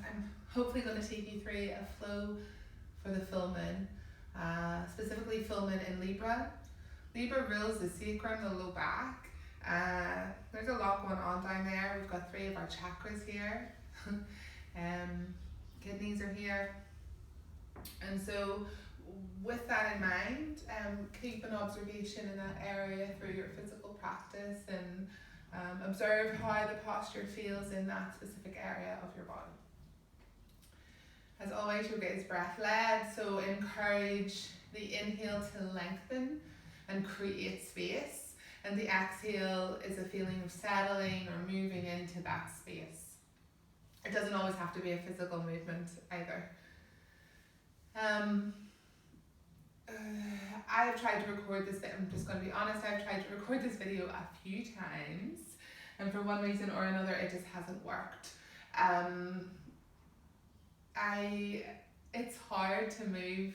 I'm hopefully going to take you through a flow for the full moon, specifically full moon in Libra. Libra rules the sacrum, the low back. There's a lot going on down there. We've got 3 of our chakras here. Kidneys are here. And so with that in mind, keep an observation in that area through your physical practice and observe how the posture feels in that specific area of your body. As always, yoga is breath led, so encourage the inhale to lengthen and create space, and the exhale is a feeling of settling or moving into that space. It doesn't always have to be a physical movement either. I've tried to record this, I'm just going to be honest, I've tried to record this video a few times, and for one reason or another it just hasn't worked. It's hard to move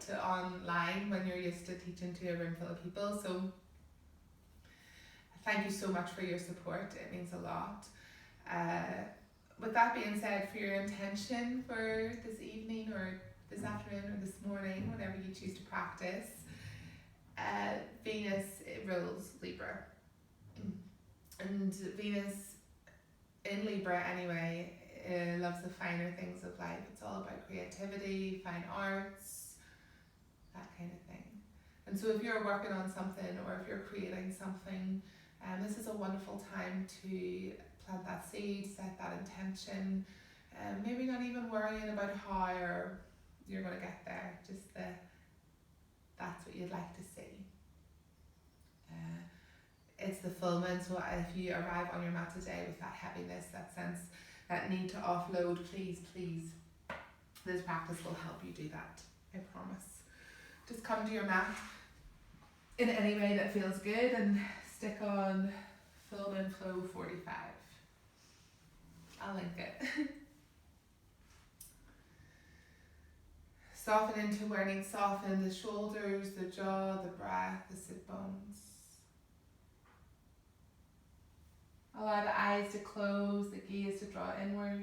to online when you're used to teaching to a room full of people, so thank you so much for your support, it means a lot. With that being said, for your intention for this evening or this afternoon or this morning, whenever you choose to practice, Venus rules Libra. And Venus in Libra anyway loves the finer things of life. It's all about creativity, fine arts, that kind of thing. And so if you're working on something or if you're creating something, this is a wonderful time to plant that seed, set that intention, maybe not even worrying about how or you're going to get there, just that's what you'd like to see. It's the full moon, so if you arrive on your mat today with that heaviness, that sense, that need to offload, please, this practice will help you do that, I promise. Just come to your mat in any way that feels good and stick on Full Moon Flow 45. I'll link it. Soften into learning, soften the shoulders, the jaw, the breath, the sit bones. Allow the eyes to close, the gaze to draw inward.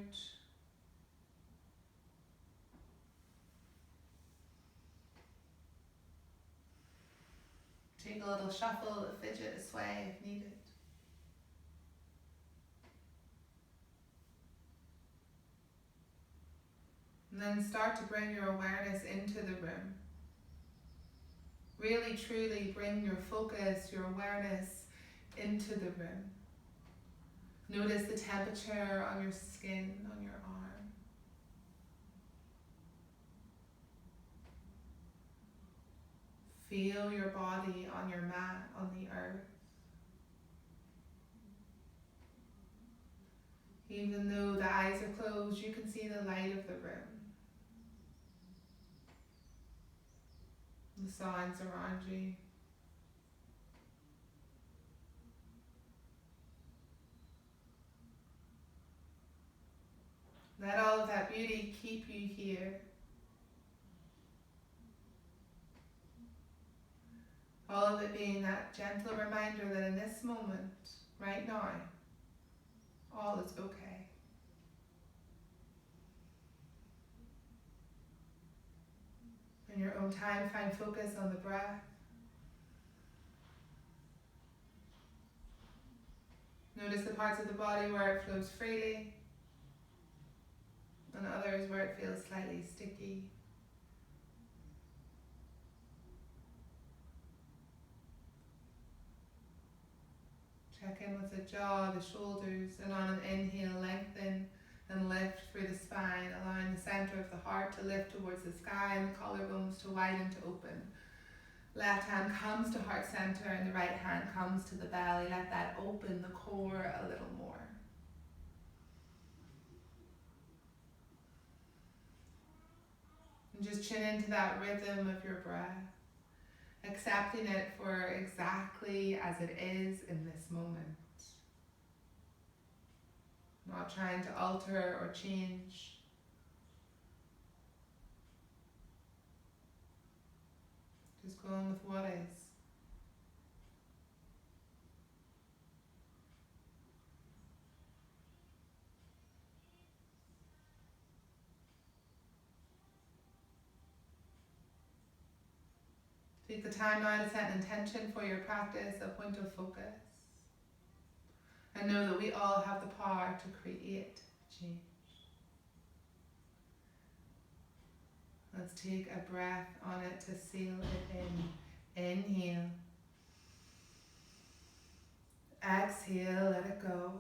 Take a little shuffle, a fidget, a sway if needed. And then start to bring your awareness into the room. Really, truly bring your focus, your awareness into the room. Notice the temperature on your skin, on your arm. Feel your body on your mat, on the earth. Even though the eyes are closed, you can see the light of the room. The sounds around you. Let all of that beauty keep you here. All of it being that gentle reminder that in this moment, right now, all is okay. In your own time, find focus on the breath. Notice the parts of the body where it flows freely, and others where it feels slightly sticky. Check in with the jaw, the shoulders, and on an inhale, lengthen and lift through the spine, allowing the center of the heart to lift towards the sky and the collarbones to widen to open. Left hand comes to heart center and the right hand comes to the belly. Let that open the core a little more. And just tune into that rhythm of your breath, accepting it for exactly as it is in this moment. Not trying to alter or change. Just going with what is. Take the time now to set an intention for your practice, a point of focus. And know that we all have the power to create change. Let's take a breath on it to seal it in. Inhale. Exhale, let it go.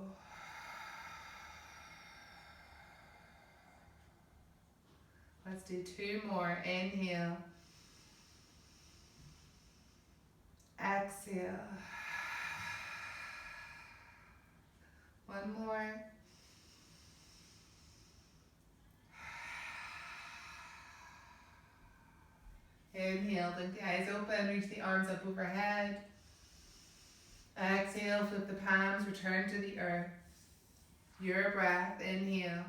Let's do 2 more. Inhale. Exhale. 1 more. Inhale, blink the eyes open, reach the arms up overhead. Exhale, flip the palms, return to the earth. Your breath, inhale.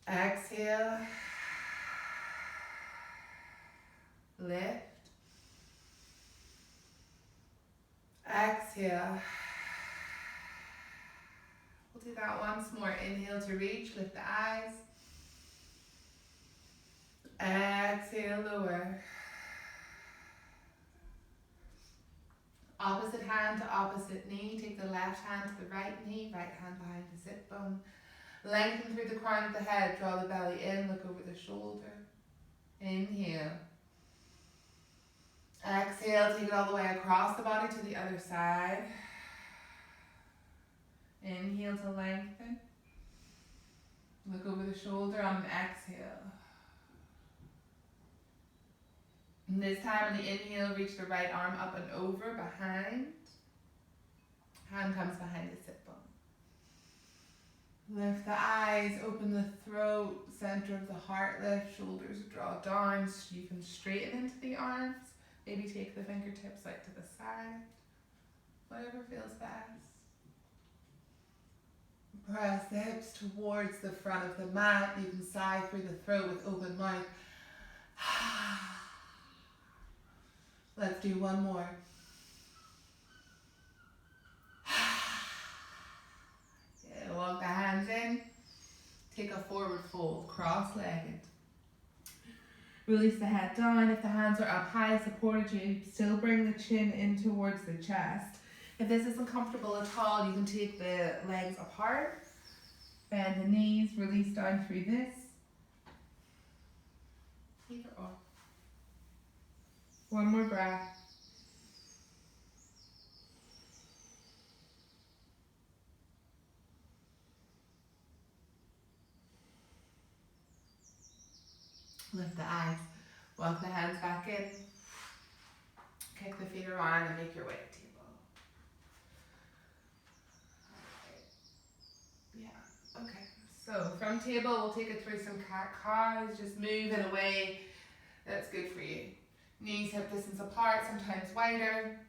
Exhale. Lift. Exhale. We'll do that once more. Inhale to reach, lift the eyes. Exhale, lower. Opposite hand to opposite knee. Take the left hand to the right knee, right hand behind the sit bone. Lengthen through the crown of the head, draw the belly in, look over the shoulder. Inhale. Exhale, take it all the way across the body to the other side. Inhale to lengthen. Look over the shoulder on an exhale. And this time on the inhale, reach the right arm up and over behind. Hand comes behind the sit bone. Lift the eyes, open the throat, center of the heart lift, shoulders draw down. You can straighten into the arms. Maybe take the fingertips out to the side. Whatever feels best. Press the hips towards the front of the mat. You can sigh through the throat with open mouth. Let's do 1 more. Yeah, walk the hands in. Take a forward fold, cross-legged. Release the head down. If the hands are up high, supported you, still bring the chin in towards the chest. If this isn't comfortable at all, you can take the legs apart, bend the knees, release down through this. Either or. 1 more breath. Lift the eyes. Walk the hands back in. Kick the feet around and make your way to table. Yeah, okay. So from table, we'll take it through some cat-cows. Just move in a way that's good for you. Knees hip distance apart, sometimes wider.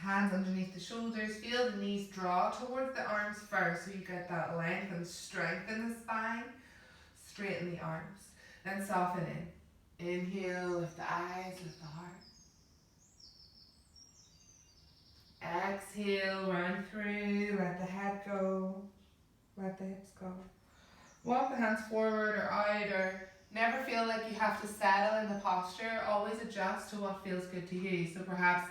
Hands underneath the shoulders. Feel the knees draw towards the arms first so you get that length and strength in the spine. Straighten the arms. Then soften in. Inhale, lift the eyes, lift the heart. Exhale, round through, let the head go, let the hips go. Walk the hands forward or out, or never feel like you have to settle in the posture. Always adjust to what feels good to you. So perhaps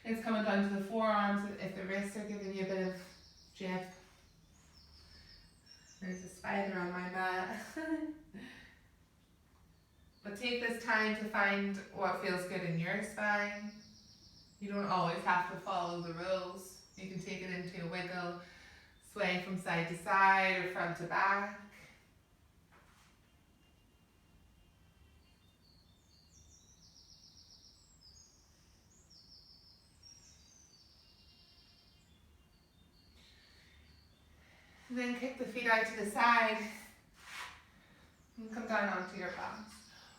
it's coming down to the forearms if the wrists are giving you a bit of jip. There's a spider on my mat. But take this time to find what feels good in your spine. You don't always have to follow the rules. You can take it into a wiggle, sway from side to side or front to back. And then kick the feet out to the side and come down onto your palms.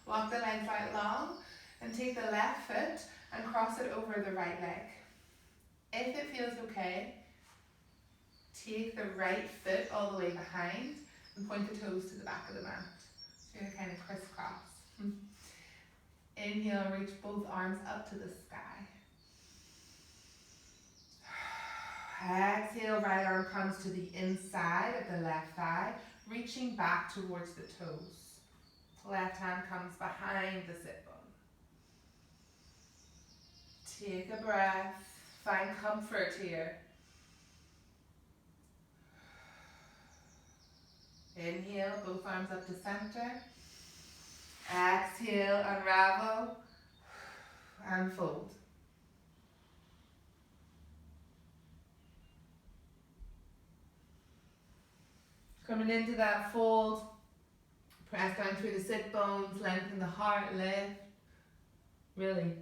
Walk the legs out long and take the left foot and cross it over the right leg. If it feels okay, take the right foot all the way behind and point the toes to the back of the mat. So you're kind of crisscross. Inhale, reach both arms up to the sky. Exhale, right arm comes to the inside of the left thigh, reaching back towards the toes. Left hand comes behind the sit bone. Take a breath. Find comfort here. Inhale, both arms up to center. Exhale, unravel and fold. Coming into that fold, press down through the sit bones, lengthen the heart, lift, release.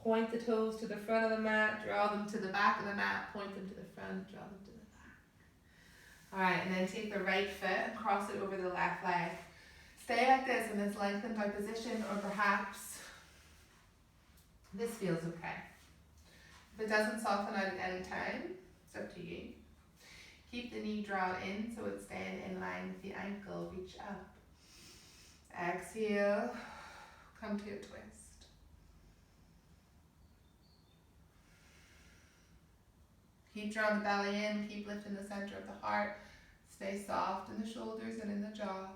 Point the toes to the front of the mat, draw them to the back of the mat, point them to the front, draw them to the back. Alright, and then take the right foot and cross it over the left leg. Stay like this in this lengthened out position, or perhaps this feels okay. If it doesn't soften out at any time, it's up to you. Keep the knee drawn in so it's staying in line with the ankle. Reach up. Exhale, come to a twist. Keep drawing the belly in, keep lifting the center of the heart. Stay soft in the shoulders and in the jaw.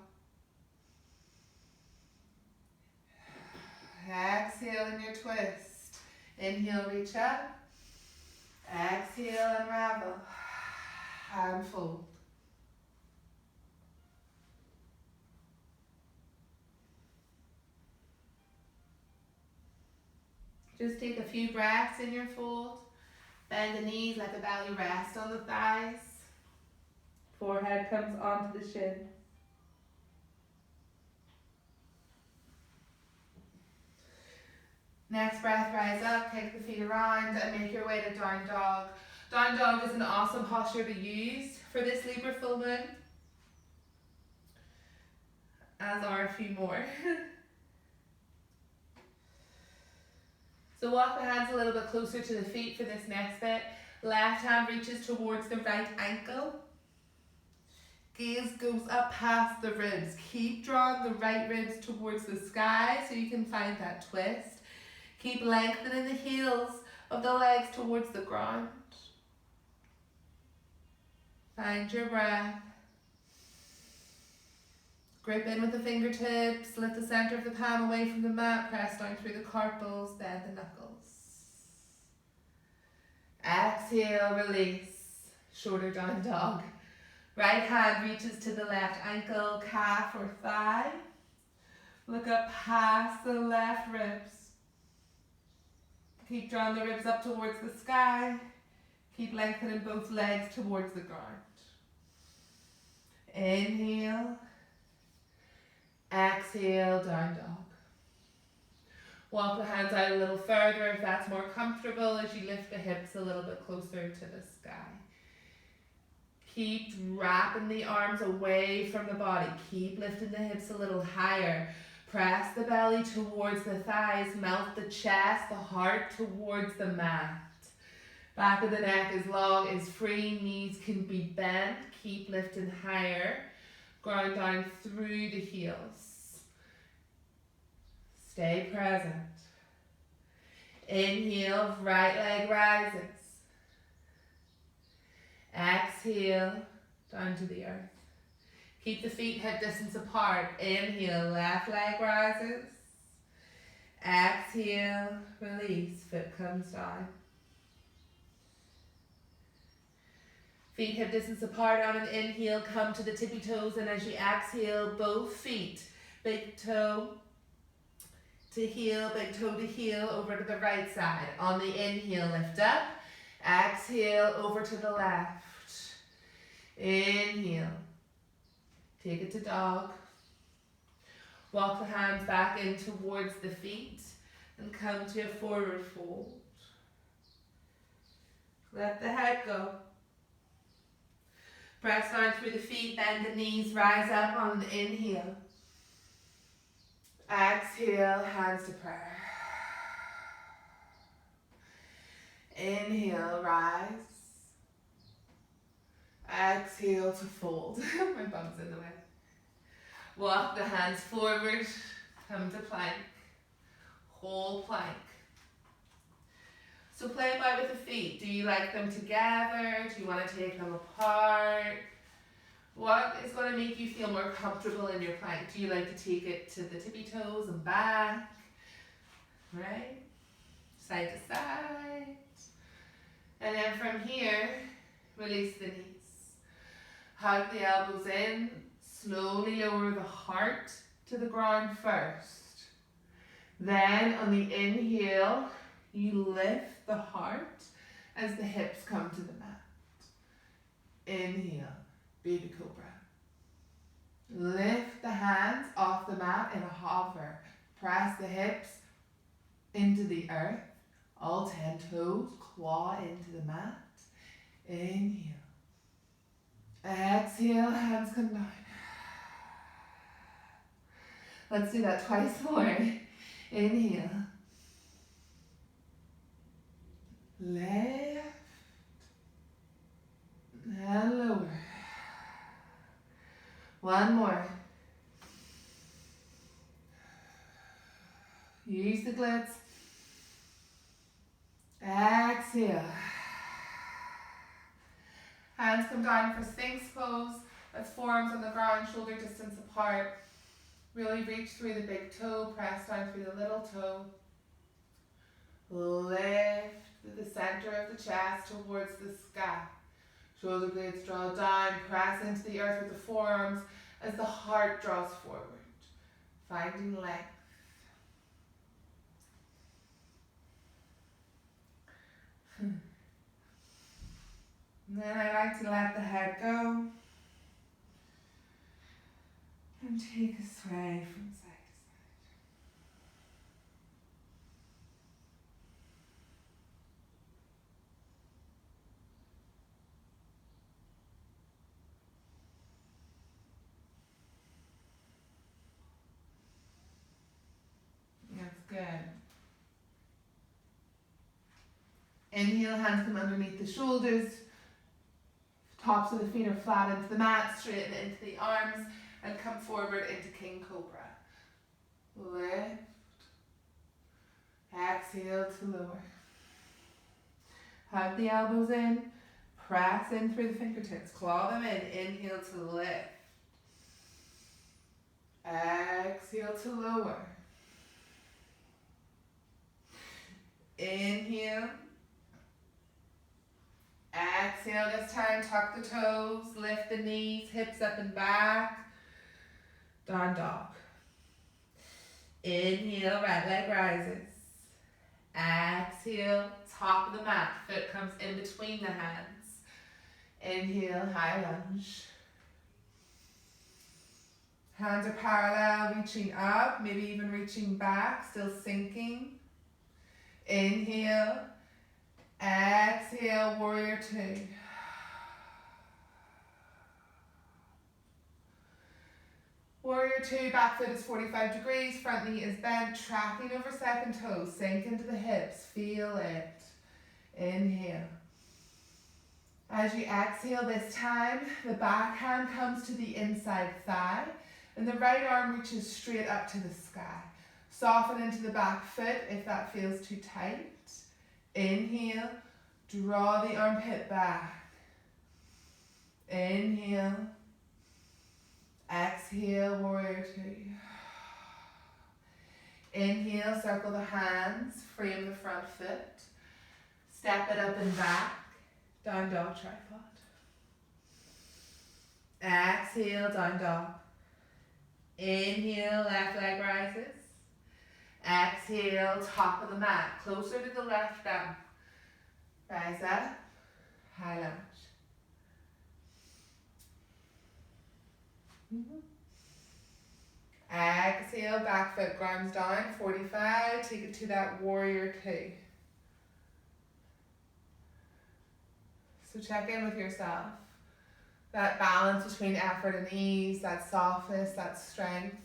Exhale in your twist. Inhale, reach up. Exhale, unravel. And fold. Just take a few breaths in your fold. Bend the knees, let the belly rest on the thighs. Forehead comes onto the shin. Next breath, rise up, take the feet around and make your way to down dog. Down dog is an awesome posture to use for this Libra full moon, as are a few more. So walk the hands a little bit closer to the feet for this next bit. Left hand reaches towards the right ankle. Gaze goes up past the ribs. Keep drawing the right ribs towards the sky so you can find that twist. Keep lengthening the heels of the legs towards the ground. Find your breath. Grip in with the fingertips, lift the center of the palm away from the mat, press down through the carpals, bend the knuckles. Exhale, release, shoulder down dog. Right hand reaches to the left ankle, calf or thigh. Look up past the left ribs. Keep drawing the ribs up towards the sky. Keep lengthening both legs towards the ground. Inhale. Exhale, down dog. Walk the hands out a little further if that's more comfortable as you lift the hips a little bit closer to the sky. Keep wrapping the arms away from the body. Keep lifting the hips a little higher. Press the belly towards the thighs. Melt the chest, the heart towards the mat. Back of the neck is long, is free. Knees can be bent. Keep lifting higher. Ground down through the heels. Stay present. Inhale, right leg rises. Exhale, down to the earth. Keep the feet hip distance apart. Inhale, left leg rises. Exhale, release, foot comes down. Feet hip distance apart on an inhale, come to the tippy toes, and as you exhale, both feet, big toe to heel, big toe to heel, over to the right side. On the inhale, lift up. Exhale, over to the left. Inhale. Take it to dog. Walk the hands back in towards the feet and come to a forward fold. Let the head go. Press down through the feet, bend the knees, rise up on the inhale. Exhale, hands to prayer. Inhale, rise. Exhale to fold. My bum's in the way. Walk the hands forward, come to plank. Whole plank. So play about with the feet. Do you like them together? Do you want to take them apart? What is going to make you feel more comfortable in your plank? Do you like to take it to the tippy toes and back? Right? Side to side. And then from here, release the knees. Hug the elbows in. Slowly lower the heart to the ground first. Then on the inhale, you lift the heart as the hips come to the mat. Inhale, baby cobra. Lift the hands off the mat in a hover. Press the hips into the earth. All 10 toes, claw into the mat. Inhale. Exhale, hands come down. Let's do that twice more. Inhale. Left. And lower. One more. Use the glutes. Exhale. Hands come down for Sphinx pose. That's forearms on the ground, shoulder distance apart. Really reach through the big toe, press down through the little toe. Lift the center of the chest towards the sky. Shoulder blades draw down, press into the earth with the forearms as the heart draws forward, finding length. And then I like to let the head go and take a sway from side to side. That's good. Inhale, hands come underneath the shoulders. Tops of the feet are flat into the mat, straighten into the arms, and come forward into King Cobra. Lift. Exhale to lower. Hug the elbows in. Press in through the fingertips. Claw them in. Inhale to lift. Exhale to lower. Inhale. Exhale this time, tuck the toes, lift the knees, hips up and back. Down dog. Inhale, right leg rises. Exhale, top of the mat, foot comes in between the hands. Inhale, high lunge. Hands are parallel, reaching up, maybe even reaching back, still sinking. Inhale. Exhale, warrior two. Warrior two, back foot is 45 degrees, front knee is bent, tracking over second toe, sink into the hips, feel it. Inhale. As you exhale this time, the back hand comes to the inside thigh, and the right arm reaches straight up to the sky. Soften into the back foot if that feels too tight. Inhale, draw the armpit back. Inhale. Exhale, warrior two. Inhale, circle the hands, frame the front foot. Step it up and back. Down dog tripod. Exhale, down dog. Inhale, left leg rises. Exhale, top of the mat, closer to the left thumb. Rise up, high lunge. Exhale, back foot grounds down, 45, take it to that warrior two. So check in with yourself. That balance between effort and ease, that softness, that strength,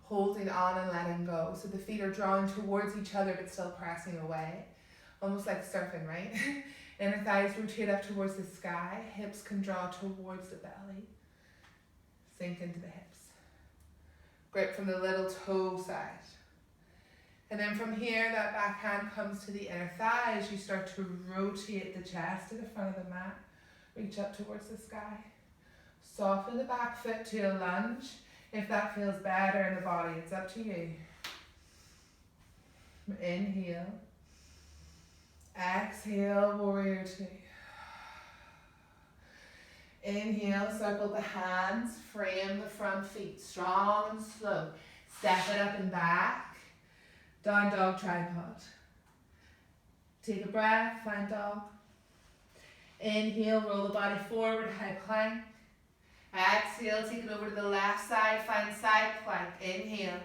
holding on and letting go. So the feet are drawn towards each other but still pressing away. Almost like surfing, right? Inner thighs rotate up towards the sky. Hips can draw towards the belly. Sink into the hips. Grip from the little toe side. And then from here, that back hand comes to the inner thigh as you start to rotate the chest to the front of the mat. Reach up towards the sky. Soften the back foot to a lunge if that feels better in the body. It's up to you. Inhale. Exhale, warrior two. Inhale, circle the hands, frame the front feet, strong and slow. Step it up and back. Down dog tripod. Take a breath, find dog. Inhale, roll the body forward, high plank. Exhale, take it over to the left side, find side plank. Inhale.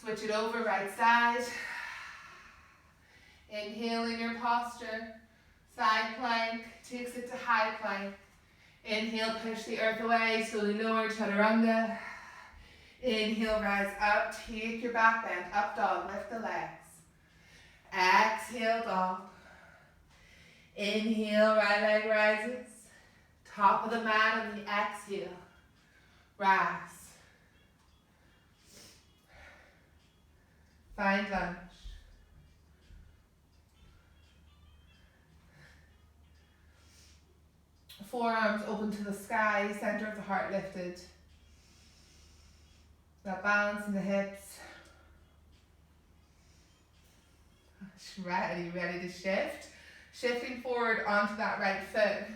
Switch it over, right side. Inhale in your posture. Side plank, takes it to high plank. Inhale, push the earth away, slowly lower, chaturanga. Inhale, rise up, take your back bend, up dog, lift the legs. Exhale, dog. Inhale, right leg rises. Top of the mat on the exhale. Rise. Find lunge. Forearms open to the sky, center of the heart lifted. That balance in the hips. Ready to shift. Shifting forward onto that right foot.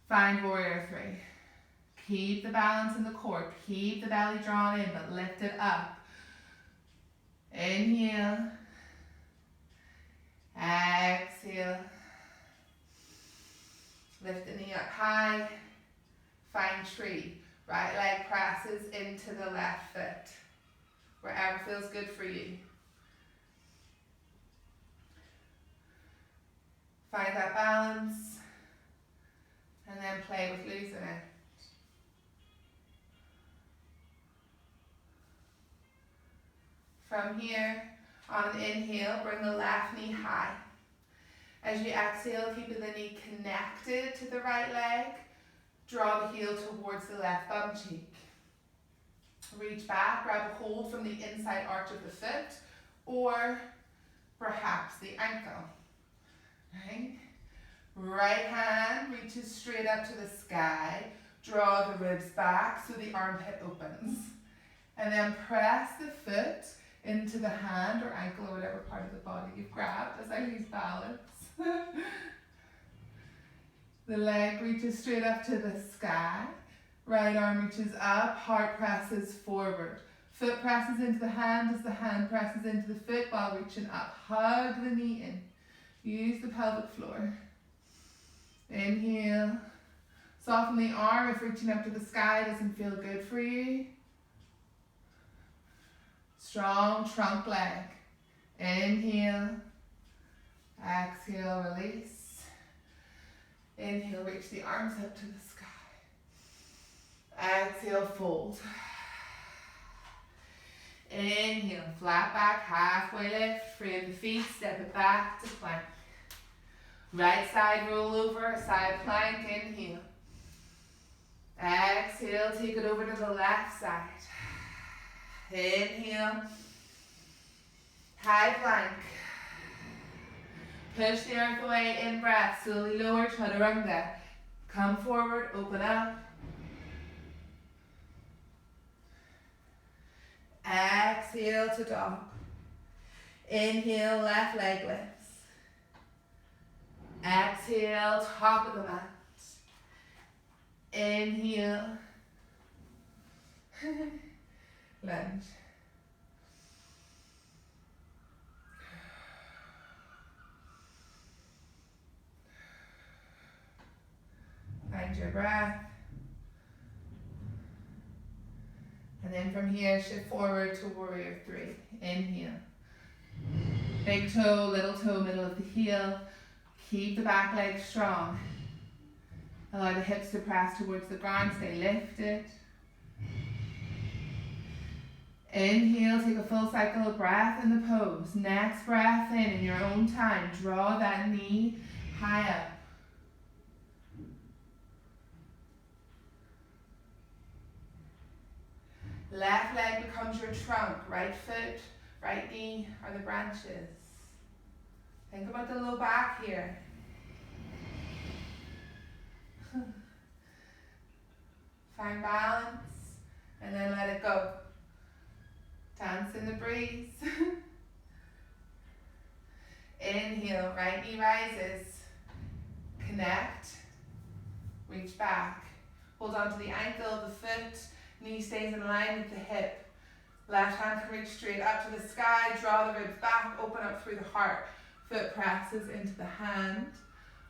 Find warrior three. Keep the balance in the core. Keep the belly drawn in, but lift it up. Inhale. Exhale. Lift the knee up high. Find tree. Right leg presses into the left foot. Wherever feels good for you. Find that balance. And then play with losing it. From here, on an inhale, bring the left knee high. As you exhale, keeping the knee connected to the right leg, draw the heel towards the left bum cheek. Reach back, grab a hold from the inside arch of the foot, or perhaps the ankle. Right hand reaches straight up to the sky, draw the ribs back so the armpit opens. And then press the foot into the hand or ankle or whatever part of the body you've grabbed as I lose balance. The leg reaches straight up to the sky. Right arm reaches up, heart presses forward. Foot presses into the hand as the hand presses into the foot while reaching up. Hug the knee in. Use the pelvic floor. Inhale. Soften the arm if reaching up to the sky doesn't feel good for you. Strong trunk leg. Inhale. Exhale, release. Inhale, reach the arms up to the sky. Exhale, fold. Inhale, flat back, halfway lift, frame the feet, step it back to plank. Right side roll over, side plank, inhale. Exhale, take it over to the left side. Inhale. High plank. Push the earth away, in breath, slowly lower, chaturanga. Come forward, open up. Exhale to dog. Inhale, left leg lifts. Exhale, top of the mat. Inhale. Lunge. Find your breath. And then from here, shift forward to warrior three. Inhale. Big toe, little toe, middle of the heel. Keep the back leg strong. Allow the hips to press towards the ground, stay lifted. Inhale, take a full cycle of breath in the pose. Next breath in your own time. Draw that knee high up. Left leg becomes your trunk. Right foot, right knee are the branches. Think about the low back here. Find balance and then let it go. Dance in the breeze. Inhale, right knee rises. Connect. Reach back. Hold on to the ankle, the foot. Knee stays in line with the hip. Left hand can reach straight up to the sky. Draw the ribs back. Open up through the heart. Foot presses into the hand.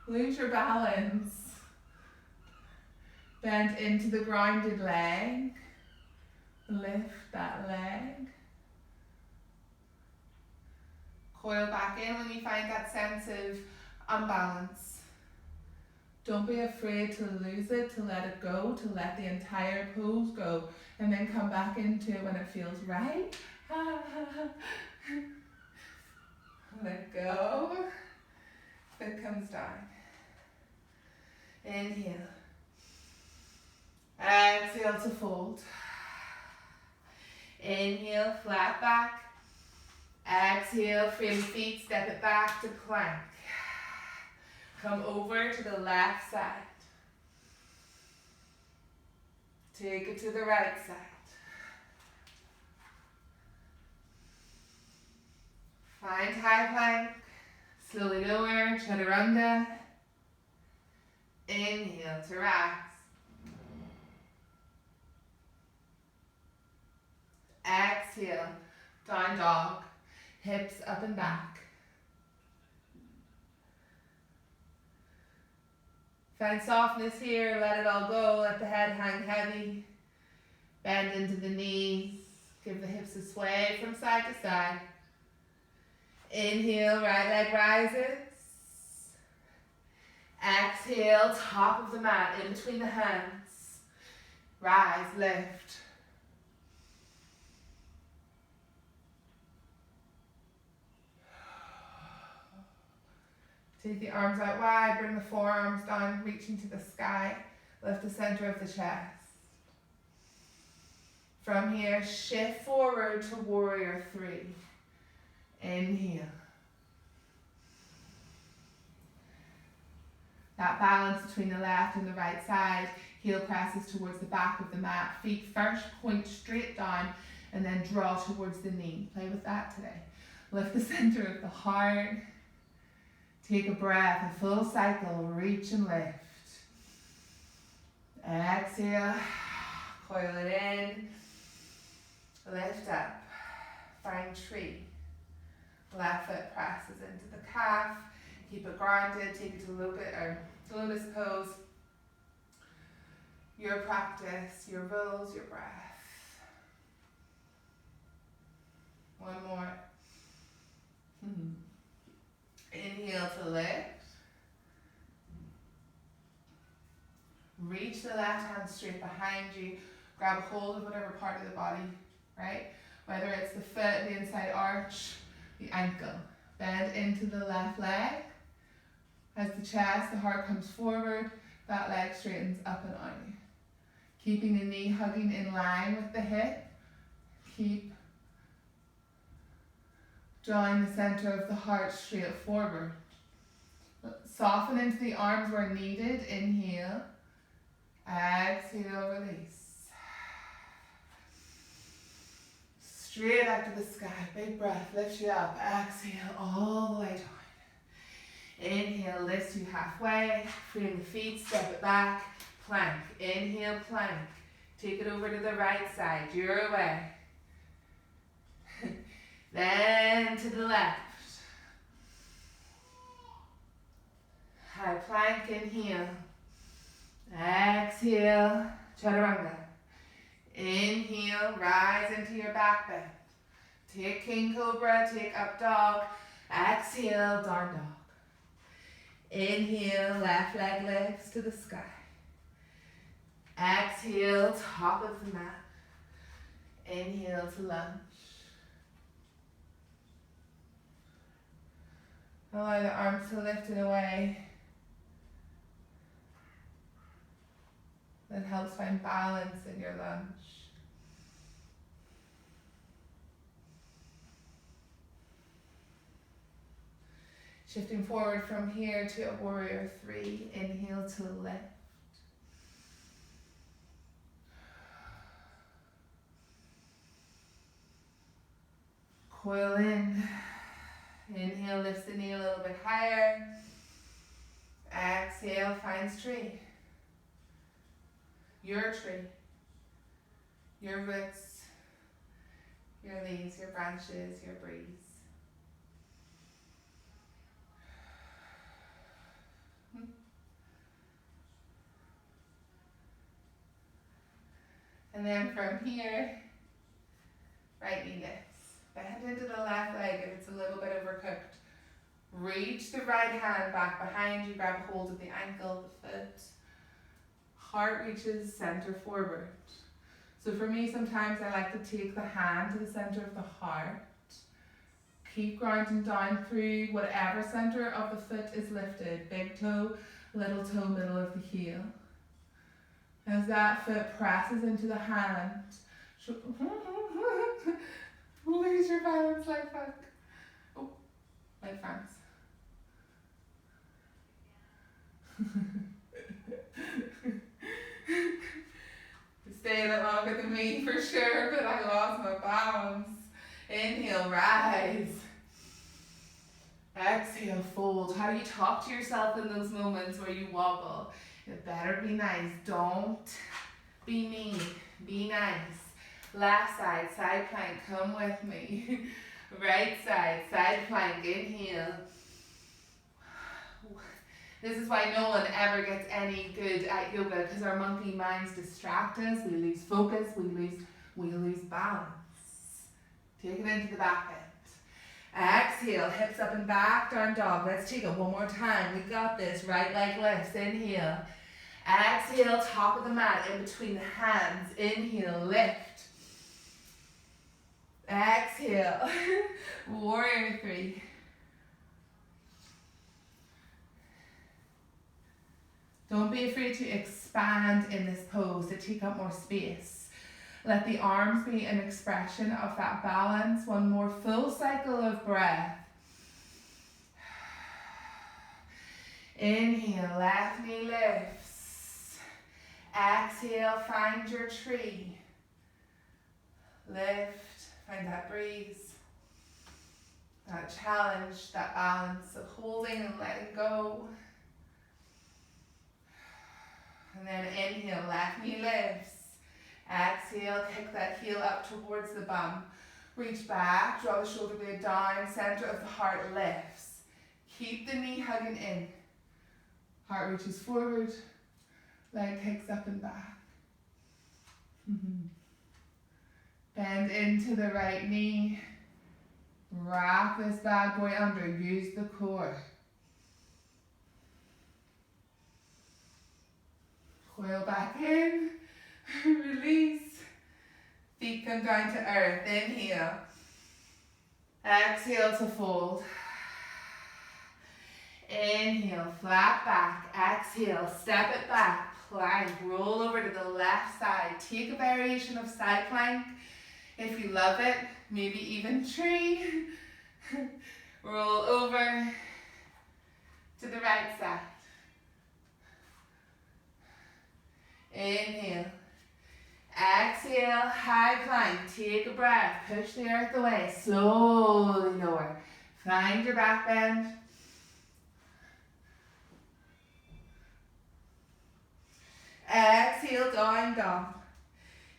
Lose your balance. Bend into the grounded leg. Lift that leg. Coil back in when you find that sense of unbalance. Don't be afraid to lose it, to let it go, to let the entire pose go, and then come back into it when it feels right. Let go. Foot comes down. Inhale. Exhale to fold. Inhale, flat back. Exhale, frame feet, step it back to plank. Come over to the left side. Take it to the right side. Find high plank. Slowly lower, chaturanga. Inhale to rise. Exhale, down dog. Hips up and back. Find softness here, let it all go, let the head hang heavy. Bend into the knees, give the hips a sway from side to side. Inhale, right leg rises. Exhale, top of the mat, in between the hands. Rise, lift. Take the arms out wide, bring the forearms down, reaching to the sky. Lift the center of the chest. From here, shift forward to warrior three. Inhale. That balance between the left and the right side. Heel presses towards the back of the mat. Feet first point straight down and then draw towards the knee. Play with that today. Lift the center of the heart. Take a breath, a full cycle, reach and lift. Exhale, coil it in, lift up, find tree. Left foot presses into the calf, keep it grounded, take it to lotus pose. Your practice, your rules, your breath. One more. Inhale to lift. Reach the left hand straight behind you. Grab hold of whatever part of the body, right? Whether it's the foot, the inside arch, the ankle. Bend into the left leg. As the chest, the heart comes forward, that leg straightens up and out. Keeping the knee hugging in line with the hip. Keep drawing the center of the heart straight forward. Soften into the arms where needed. Inhale. Exhale, release. Straight up to the sky. Big breath. Lift you up. Exhale all the way down. Inhale, lifts you halfway. Frame the feet. Step it back. Plank. Inhale, plank. Take it over to the right side. Your way. Then to the left. High plank, inhale. Exhale, chaturanga. Inhale, rise into your back bend. Take king cobra, take up dog. Exhale, down dog. Inhale, left leg lifts to the sky. Exhale, top of the mat. Inhale to lunge. Allow the arms to lift and away. That helps find balance in your lunge. Shifting forward from here to a warrior three. Inhale to lift. Coil in. Inhale, lifts the knee a little bit higher. Exhale, finds tree. Your tree. Your roots. Your leaves, your branches, your breeze. And then from here, right knee lifts. Bend into the left leg if it's a little bit overcooked. Reach the right hand back behind you, grab hold of the ankle, the foot. Heart reaches center forward. So for me, sometimes I like to take the hand to the center of the heart. Keep grounding down through whatever center of the foot is lifted. Big toe, little toe, middle of the heel. As that foot presses into the hand, lose your balance like that. Oh, like France. Stay a bit longer than me for sure, but I lost my balance. Inhale, rise. Exhale, fold. How do you talk to yourself in those moments where you wobble? It better be nice. Don't be mean. Be nice. Left side, side plank. Come with me. Right side, side plank. Inhale. This is why no one ever gets any good at yoga, because our monkey minds distract us. We lose focus. We lose balance. Take it into the back bend. Exhale, hips up and back, down dog. Let's take it one more time. We got this. Right leg lifts. Inhale. Exhale, top of the mat in between the hands. Inhale, lift. Exhale. Warrior 3. Don't be afraid to expand in this pose, to take up more space. Let the arms be an expression of that balance. One more full cycle of breath. Inhale, left knee lifts. Exhale, find your tree. Lift, find that breeze. That challenge, that balance of holding and letting go. And then inhale, left knee lifts. Exhale, kick that heel up towards the bum. Reach back, draw the shoulder blade down, center of the heart lifts. Keep the knee hugging in. Heart reaches forward, leg kicks up and back. Bend into the right knee. Wrap this bad boy under, use the core. Coil back in, release. Feet come down to earth, inhale. Exhale to fold. Inhale, flat back. Exhale, step it back. Plank, roll over to the left side. Take a variation of side plank. If you love it, maybe even tree. Roll over to the right side. Inhale. Exhale, high plank. Take a breath. Push the earth away. Slowly lower. Find your back bend. Exhale, down dog.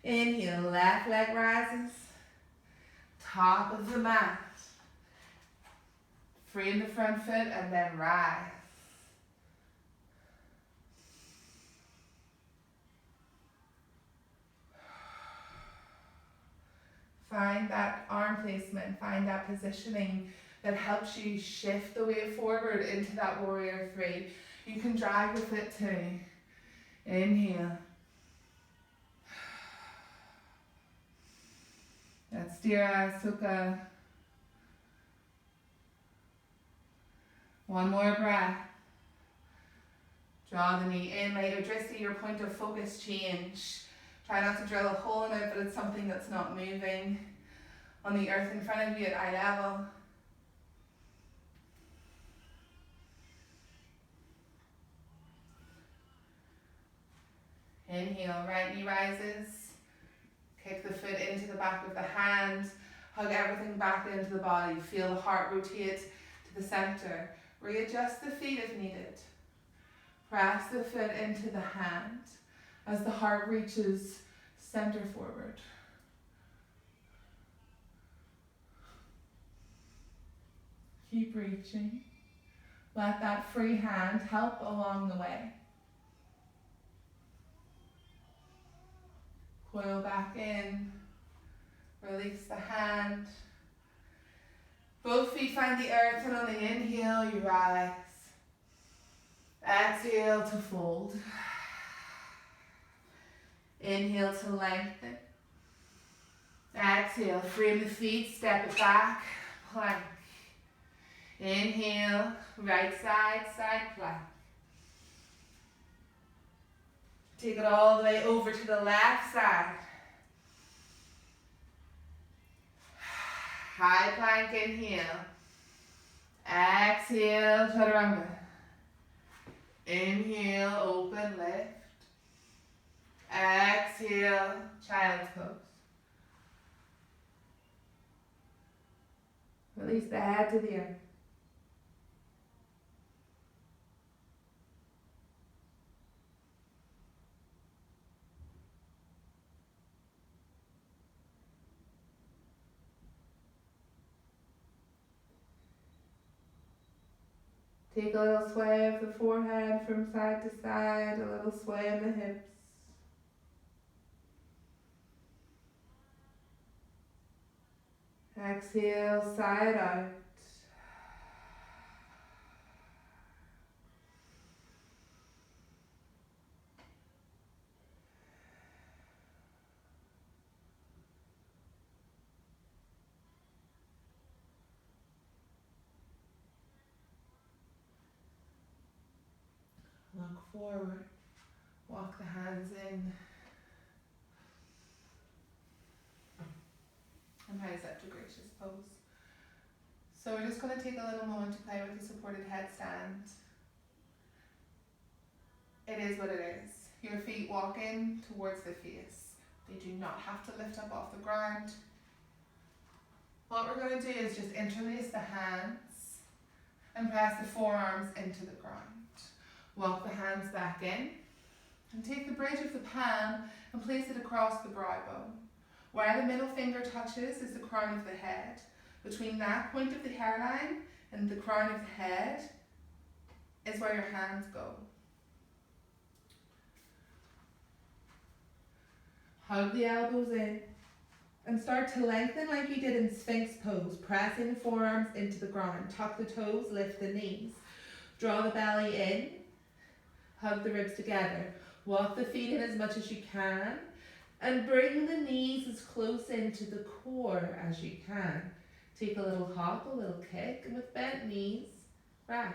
Inhale, left leg rises. Top of the mat. Frame the front foot and then rise. Find that arm placement, find that positioning that helps you shift the weight forward into that warrior 3. You can drag the foot too. Inhale. That's Sthira Sukha. One more breath. Draw the knee in, let your drishti, your point of focus, change. Try not to drill a hole in it, but it's something that's not moving. On the earth in front of you at eye level. Inhale, right knee rises. Kick the foot into the back of the hand. Hug everything back into the body. Feel the heart rotate to the center. Readjust the feet if needed. Press the foot into the hand as the heart reaches center forward. Keep reaching. Let that free hand help along the way. Coil back in. Release the hand. Both feet find the earth, and on the inhale, you rise. Exhale to fold. Inhale to lengthen. Exhale, frame the feet, step it back, plank. Inhale, right side, side plank. Take it all the way over to the left side. High plank, inhale. Exhale, chaturanga. Inhale, open, lift. Exhale, child's pose. Release the head to the earth. Take a little sway of the forehead from side to side, a little sway in the hips. Exhale, side out. Look forward, walk the hands in, and rise up to gracious pose. So we're just going to take a little moment to play with the supported headstand. It is what it is. Your feet walk in towards the face. They do not have to lift up off the ground. What we're going to do is just interlace the hands and press the forearms into the ground. Walk the hands back in and take the bridge of the palm and place it across the brow bone. Where the middle finger touches is the crown of the head. Between that point of the hairline and the crown of the head is where your hands go. Hug the elbows in and start to lengthen like you did in Sphinx pose, pressing the forearms into the ground. Tuck the toes, lift the knees. Draw the belly in. Hug the ribs together. Walk the feet in as much as you can and bring the knees as close into the core as you can. Take a little hop, a little kick, and with bent knees, rise.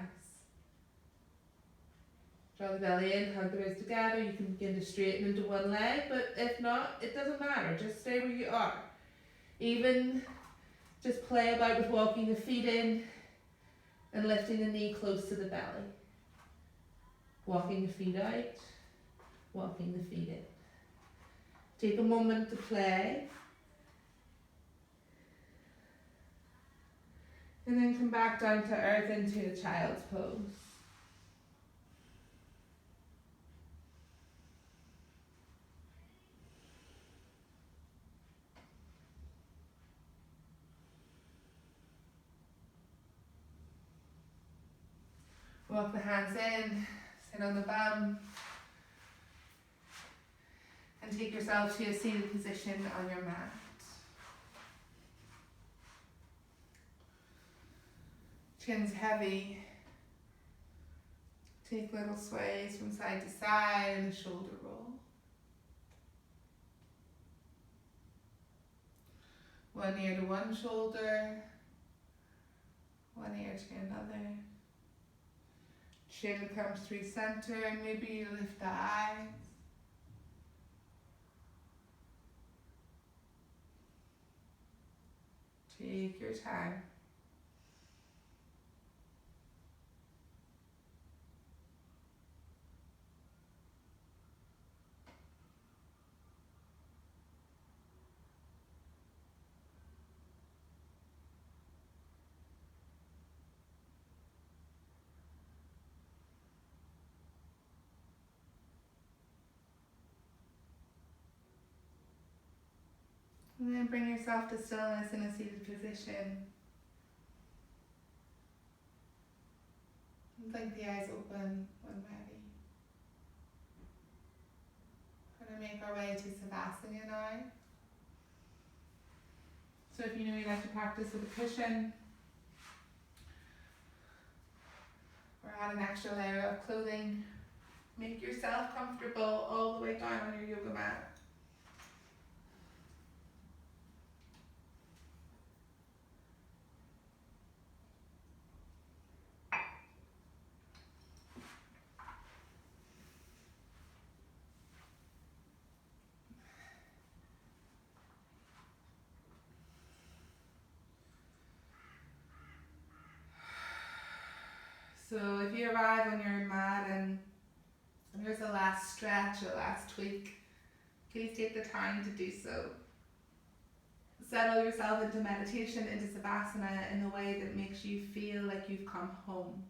Draw the belly in, hug the ribs together. You can begin to straighten into one leg, but if not, it doesn't matter. Just stay where you are. Even just play about with walking the feet in and lifting the knee close to the belly. Walking the feet out, walking the feet in. Take a moment to play. And then come back down to earth into a child's pose. Walk the hands in, sit on the bum, and take yourself to a seated position on your mat. Chin's heavy. Take little sways from side to side and a shoulder roll. One ear to one shoulder, one ear to another. Chin comes through center and maybe you lift the eyes. Take your time. And then bring yourself to stillness in a seated position. Blink the eyes open when ready. We're going to make our way to Savasana now. So if you know you like to practice with a cushion, or add an extra layer of clothing, make yourself comfortable all the way down on your yoga mat. So if you arrive on your mat and there's a last stretch, a last tweak, please take the time to do so. Settle yourself into meditation, into Savasana in a way that makes you feel like you've come home.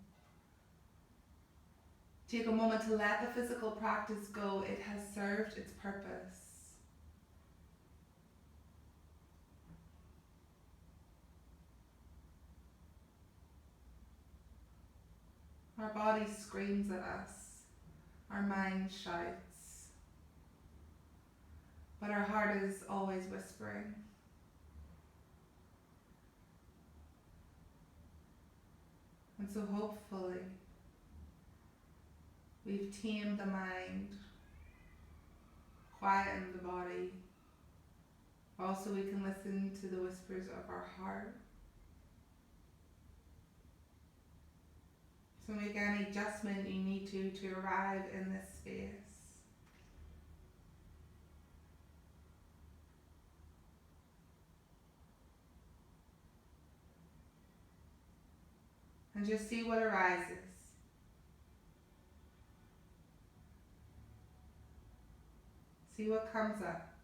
Take a moment to let the physical practice go. It has served its purpose. Our body screams at us. Our mind shouts. But our heart is always whispering. And so hopefully, we've tamed the mind, quietened the body. Also, we can listen to the whispers of our heart. So make any adjustment you need to arrive in this space. And just see what arises. See what comes up.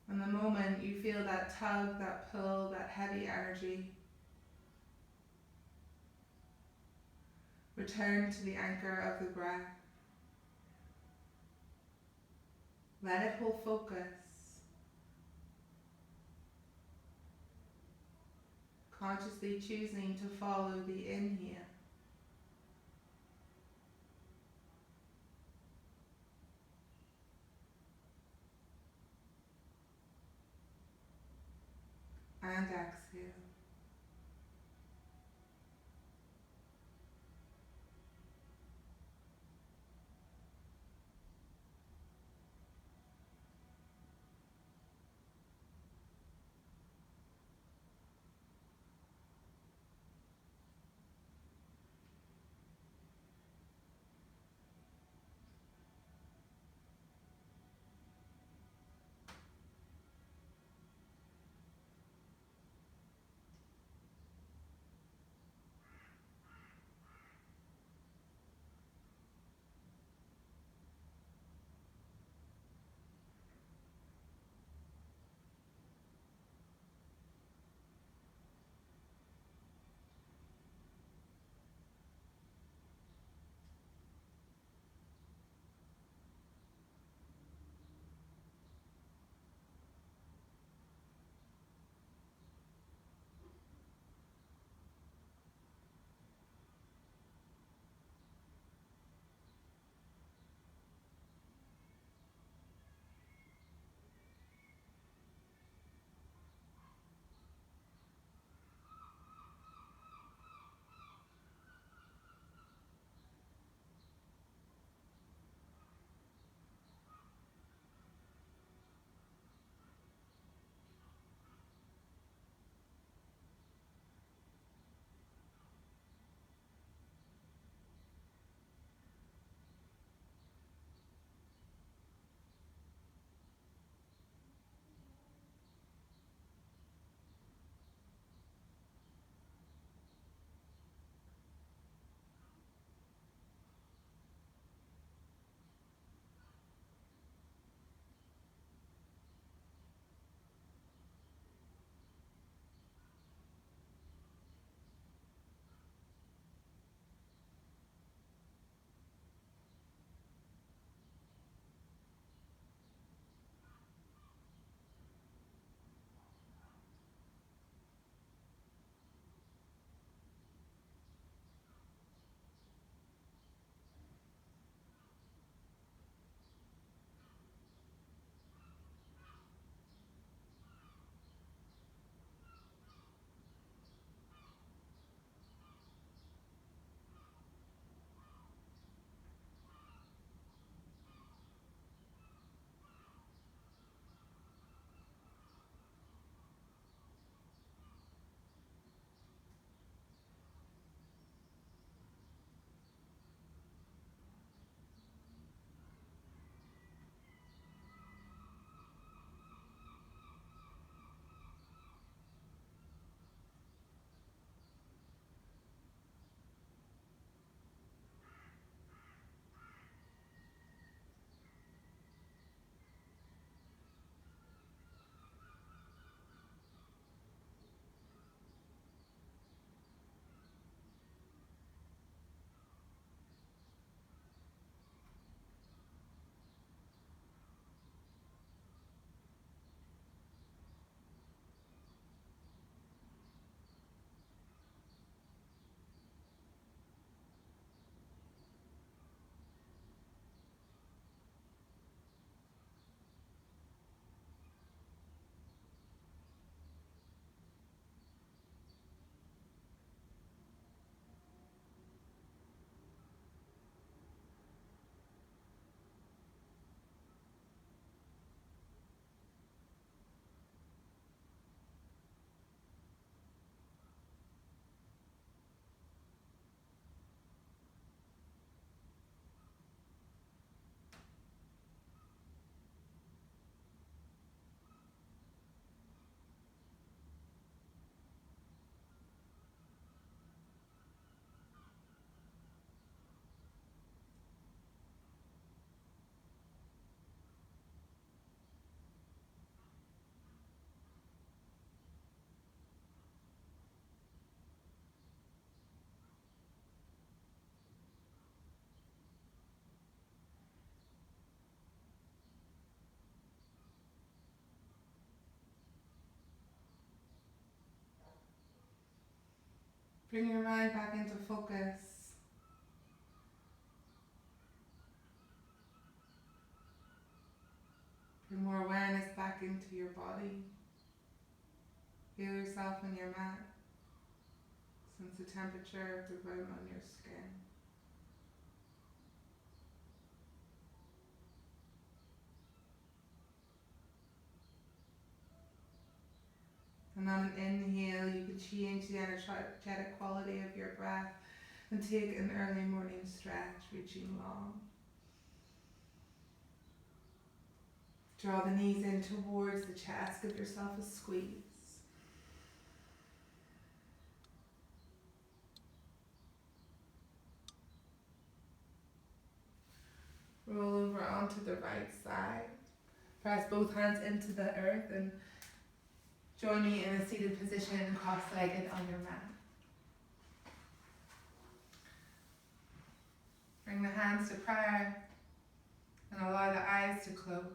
And the moment you feel that tug, that pull, that heavy energy, return to the anchor of the breath. Let it hold focus. Consciously choosing to follow the inhale. And exhale. Bring your mind back into focus. Bring more awareness back into your body. Feel yourself on your mat. Sense the temperature of the room on your skin. And on an inhale, you can change the energetic quality of your breath and take an early morning stretch, reaching long. Draw the knees in towards the chest, give yourself a squeeze. Roll over onto the right side. Press both hands into the earth and join me in a seated position, cross-legged on your mat. Bring the hands to prayer and allow the eyes to close.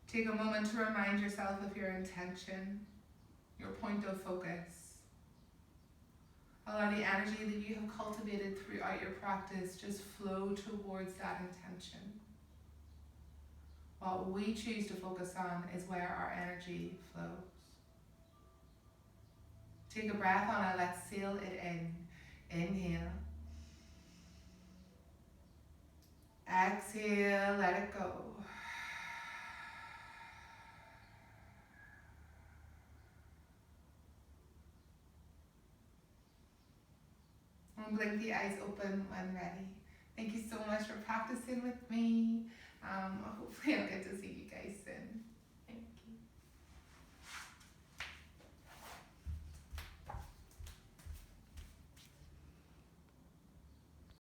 Take a moment to remind yourself of your intention, your point of focus. Allow the energy that you have cultivated throughout your practice just flow towards that intention. What we choose to focus on is where our energy flows. Take a breath on it, let's seal it in. Inhale. Exhale, let it go. And blink the eyes open when ready. Thank you so much for practicing with me. Hopefully I'll get to see you guys soon.